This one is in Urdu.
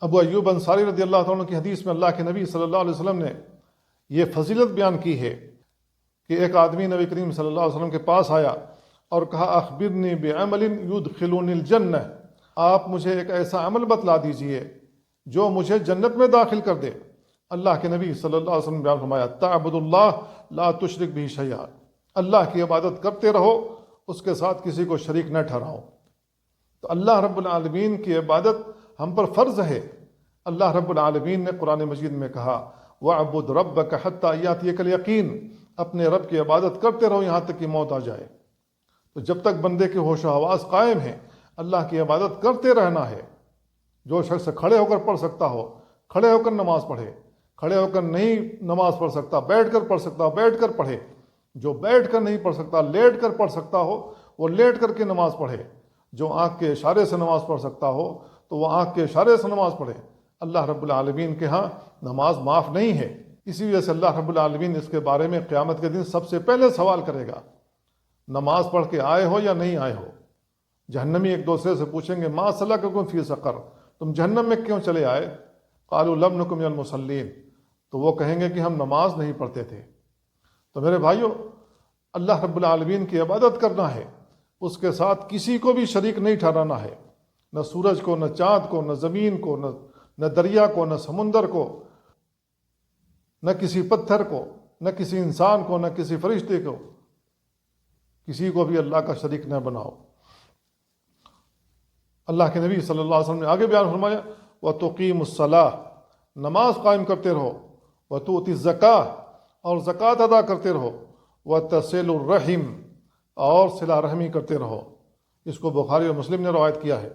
ابو ایوب انصاری رضی اللہ عنہ کی حدیث میں اللہ کے نبی صلی اللہ علیہ وسلم نے یہ فضیلت بیان کی ہے کہ ایک آدمی نبی کریم صلی اللہ علیہ وسلم کے پاس آیا اور کہا اخبرنی بعمل یدخلنی الجنہ، آپ مجھے ایک ایسا عمل بتلا دیجئے جو مجھے جنت میں داخل کر دے۔ اللہ کے نبی صلی اللہ علیہ وسلم نے بیان فرمایا تعبد اللہ لا تشرک به شیئا، اللہ کی عبادت کرتے رہو، اس کے ساتھ کسی کو شریک نہ ٹھہراؤ۔ تو اللہ رب العالمین کی عبادت ہم پر فرض ہے۔ اللہ رب العالمین نے قرآن مجید میں کہا وَاعْبُدْ رَبَّكَ حَتَّى يَأْتِيَكَ الْيَقِينُ، اپنے رب کی عبادت کرتے رہو یہاں تک کہ موت آ جائے۔ تو جب تک بندے کے ہوش و حواس قائم ہیں اللہ کی عبادت کرتے رہنا ہے۔ جو شخص کھڑے ہو کر پڑھ سکتا ہو کھڑے ہو کر نماز پڑھے، کھڑے ہو کر نہیں نماز پڑھ سکتا بیٹھ کر پڑھ سکتا ہو بیٹھ کر پڑھے، جو بیٹھ کر نہیں پڑھ سکتا لیٹ کر پڑھ سکتا ہو وہ لیٹ کر کے نماز پڑھے، جو آنکھ کے اشارے سے نماز پڑھ سکتا ہو تو وہ آنکھ کے اشارے سے نماز پڑھے۔ اللہ رب العالمین کے ہاں نماز معاف نہیں ہے، اسی وجہ سے اللہ رب العالمین اس کے بارے میں قیامت کے دن سب سے پہلے سوال کرے گا، نماز پڑھ کے آئے ہو یا نہیں آئے ہو۔ جہنمی ایک دوسرے سے پوچھیں گے ما سلککم فی سقر، تم جہنم میں کیوں چلے آئے؟ قالوا لم نک من المصلین، تو وہ کہیں گے کہ ہم نماز نہیں پڑھتے تھے۔ تو میرے بھائیو، اللہ رب العالمین کی عبادت کرنا ہے، اس کے ساتھ کسی کو بھی شریک نہیں ٹھہرانا ہے، نہ سورج کو، نہ چاند کو، نہ زمین کو، نہ دریا کو، نہ سمندر کو، نہ کسی پتھر کو، نہ کسی انسان کو، نہ کسی فرشتے کو، کسی کو بھی اللہ کا شریک نہ بناؤ۔ اللہ کے نبی صلی اللہ علیہ وسلم نے آگے بیان فرمایا وَتُقِيمُ الصَّلَاةَ، نماز قائم کرتے رہو، وَتُؤْتِ الزَّكَاةَ، اور زکوٰۃ ادا کرتے رہو، وَتَصِلُ الرَّحِمَ، اور صلہ رحمی کرتے رہو۔ اس کو بخاری اور مسلم نے روایت کیا ہے۔